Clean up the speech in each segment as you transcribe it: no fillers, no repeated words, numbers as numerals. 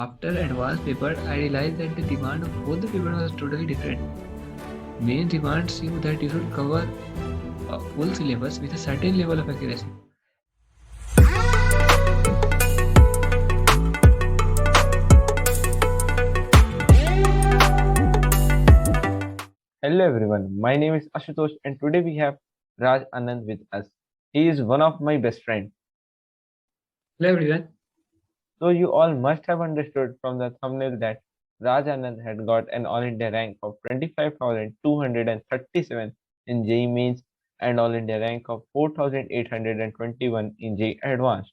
After advanced paper, I realized that the demand of both the paper was totally different. Main demands you that you should cover a full syllabus with a certain level of accuracy. Hello everyone, my name is Ashutosh and today we have Raj Anand with us. He is one of my best friends. Hello everyone. So you all must have understood from the thumbnail that Raj Anand had got an All India rank of 25,237 in JEE Mains and All India rank of 4,821 in JEE Advanced.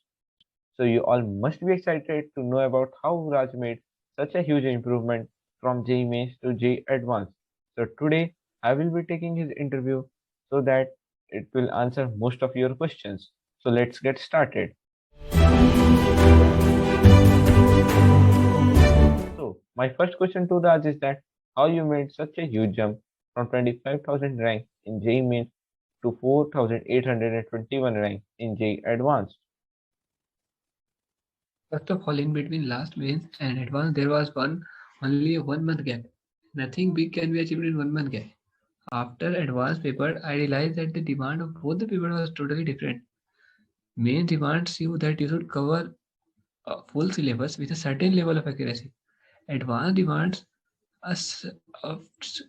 So you all must be excited to know about how Raj made such a huge improvement from JEE Mains to JEE Advanced. So today I will be taking his interview so that it will answer most of your questions. So let's get started. So my first question to Raj is that how you made such a huge jump from 25,000 rank in JEE Mains to 4,821 rank in JEE Advanced. First of all, in between last mains and advanced, there was only a 1 month gap. Nothing big can be achieved in 1 month gap. After advanced paper, I realized that the demand of both the paper was totally different. Main demands you that you should cover a full syllabus with a certain level of accuracy. Advanced demands a, s- a,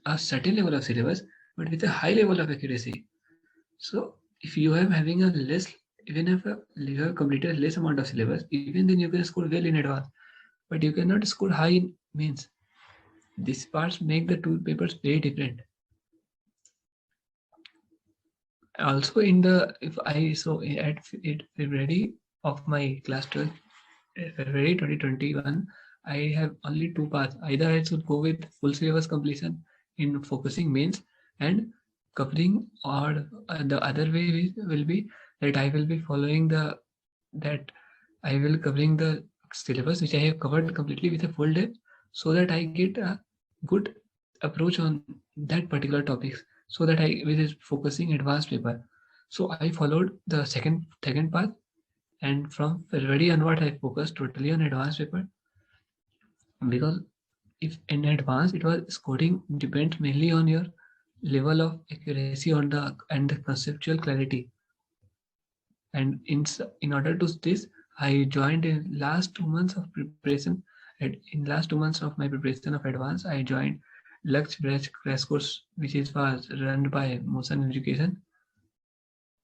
a certain level of syllabus, but with a high level of accuracy. So if you are having a less, even if you have completed less amount of syllabus, even then you can score well in advance, but you cannot score high in mains. These parts make the two papers very different. Also, in the if I so at February of my class 12, February 2021, I have only two paths. Either I should go with full syllabus completion in focusing mains and covering, or the other way will be that I will be following that I will covering the syllabus which I have covered completely with a full day, so that I get a good approach on that particular topics, so that I which is focusing advanced paper. So I followed the second path, and from February onward I focused totally on advanced paper, because if in advance it was scoring depends mainly on your level of accuracy on the and the conceptual clarity. And in order to this, I joined in last 2 months of preparation. In last 2 months of my preparation of advance, I joined Lux Crash Course, which is was run by Motion Education.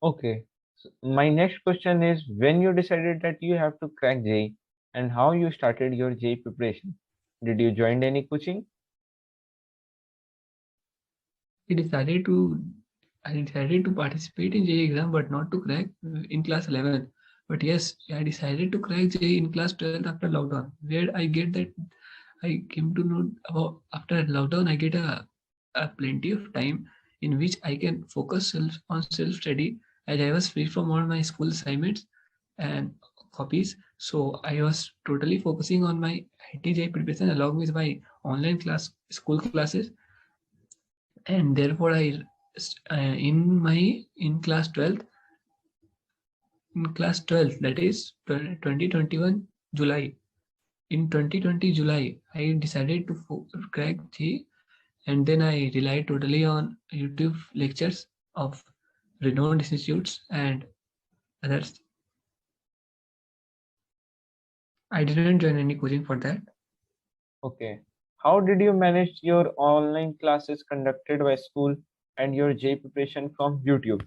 Okay. So my next question is when you decided that you have to crack JEE and how you started your JEE preparation. Did you join any coaching? I decided to I decided to participate in JEE exam, but not to crack in class 11. But yes, I decided to crack JEE in class 12 after lockdown, where I get that I came to know about after lockdown I get a plenty of time in which I can focus on self study, as I was free from all my school assignments and copies. So I was totally focusing on my ITJ preparation along with my online class school classes, and therefore I in my in class 12th in class 12th, that is 2021 July. In 2020 July, I decided to crack G, and then I relied totally on YouTube lectures of renowned institutes and others. I didn't join any coaching for that. Okay. How did you manage your online classes conducted by school and your JEE preparation from YouTube?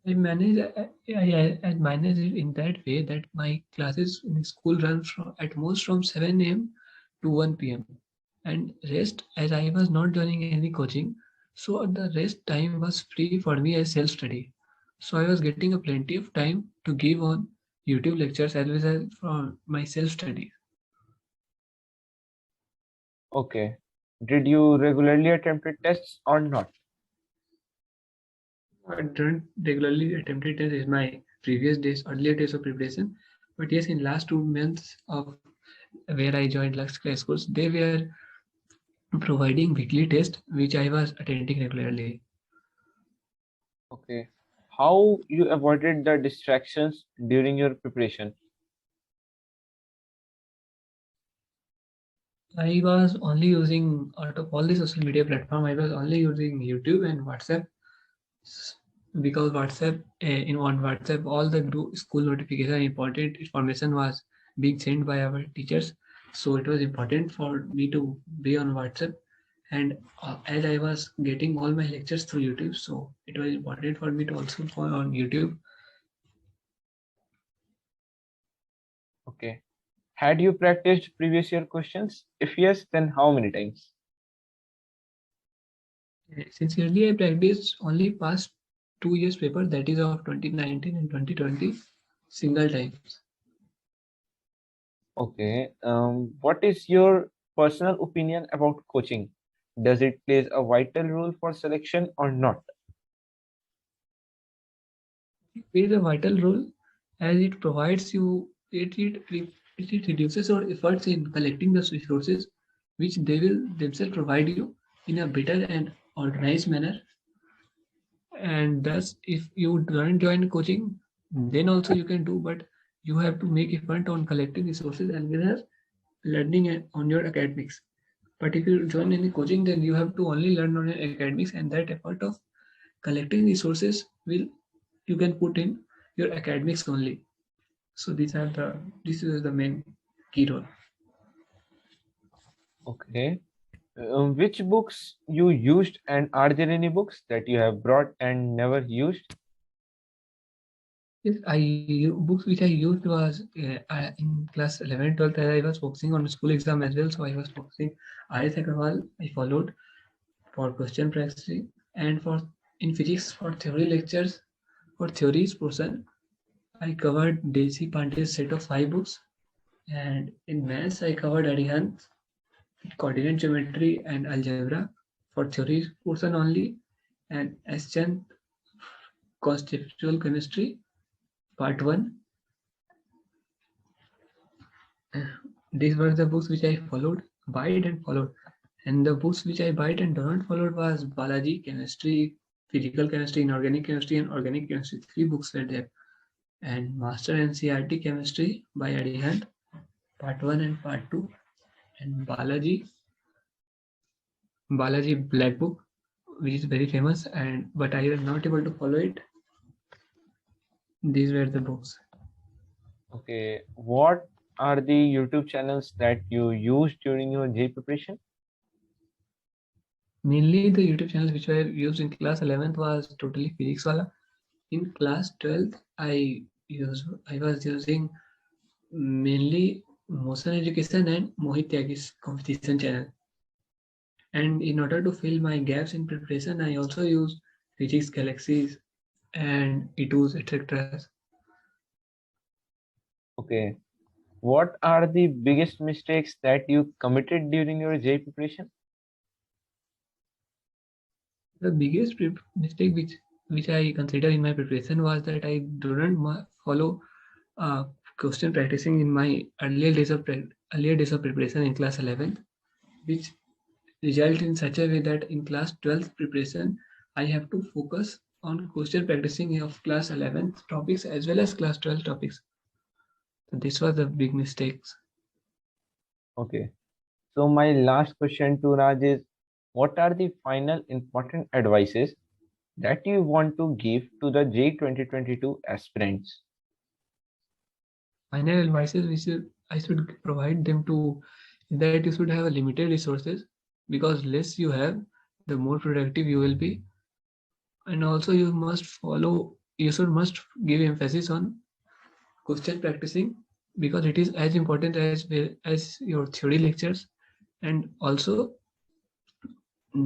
I manage it in that way that my classes in school run at most from 7 a.m. to 1 p.m. And rest, as I was not joining any coaching, so the rest time was free for me as self study. So I was getting a plenty of time to give on YouTube lectures as well as for my self study. Okay. Did you regularly attempt tests or not? I don't regularly attempted as in my previous days, earlier days of preparation. But yes, in last 2 months of where I joined Lux Class Course, they were providing weekly tests which I was attending regularly. Okay. How you avoided the distractions during your preparation? I was only using out of all the social media platform, I was only using YouTube and WhatsApp because WhatsApp in on WhatsApp all the group school notification important information was being sent by our teachers. So it was important for me to be on WhatsApp, and as I was getting all my lectures through YouTube, so it was important for me to also go on YouTube. Okay. Had you practiced previous year questions? If yes, then how many times? Sincerely, I practiced only past 2 years paper, that is of 2019 and 2020, single times. Okay. What is your personal opinion about coaching? Does it plays a vital role for selection or not? It plays a vital role as it provides you, it reduces your efforts in collecting the resources which they will themselves provide you in a better and organized manner. And thus, if you don't join coaching, then also you can do, but you have to make effort on collecting resources as well as learning on your academics. But if you join any coaching, then you have to only learn on your academics, and that effort of collecting resources will you can put in your academics only. So this is the main key role. Okay. Which books you used, and are there any books that you have brought and never used? Yes, books which I used was in class 11, 12. I was focusing on school exam as well, so I was focusing IS Agarwal. I followed for question practicing, and for in physics for theory lectures for theories portion I covered Desi Pandey's set of 5 books, and in maths I covered Arihant coordinate geometry and algebra for theory portion only, and Aschanth conceptual chemistry part 1. These were the books which I followed, bite and followed. And the books which I bite and don't followed was Balaji chemistry, physical chemistry, inorganic chemistry, and organic chemistry. 3 books were there. And Master NCRT chemistry by Arihant, part 1 and part 2. And Balaji Black Book, which is very famous, and but I was not able to follow it. These were the books. Okay. What are the YouTube channels that you used during your J preparation? Mainly the YouTube channels which were used in class 11th was totally physics wala. In class 12th, I was using mainly motion education and Mohit Tyagi's competition channel. And in order to fill my gaps in preparation, I also use physics galaxies and E2s, etc. Okay. What are the biggest mistakes that you committed during your J preparation? The biggest mistake which I consider in my preparation was that I didn't follow question practicing in my earlier days of preparation in class 11th, which result in such a way that in class 12th preparation I have to focus on question practicing of class 11th topics as well as class 12 topics. So this was the big mistakes. Okay. So my last question to Raj is, what are the final important advices that you want to give to the J 2022 aspirants? Final advices I should provide them to is that you should have a limited resources, because less you have, the more productive you will be. And also you should must give emphasis on question practicing, because it is as important as your theory lectures. And also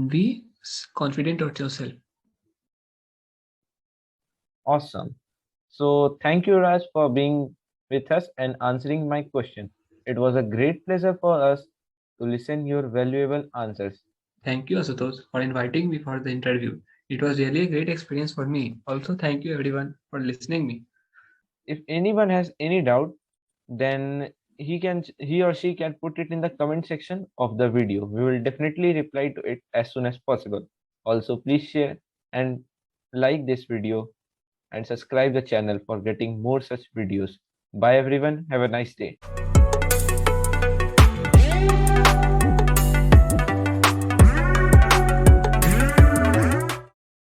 be confident of yourself. Awesome. So thank you, Raj, for being with us and answering my question. It was a great pleasure for us to listen your valuable answers. Thank you, Asutosh, for inviting me for the interview. It was really a great experience for me. Also, thank you everyone for listening me. If anyone has any doubt, then he or she can put it in the comment section of the video. We will definitely reply to it as soon as possible. Also, please share and like this video and subscribe the channel for getting more such videos. Bye everyone. Have a nice day.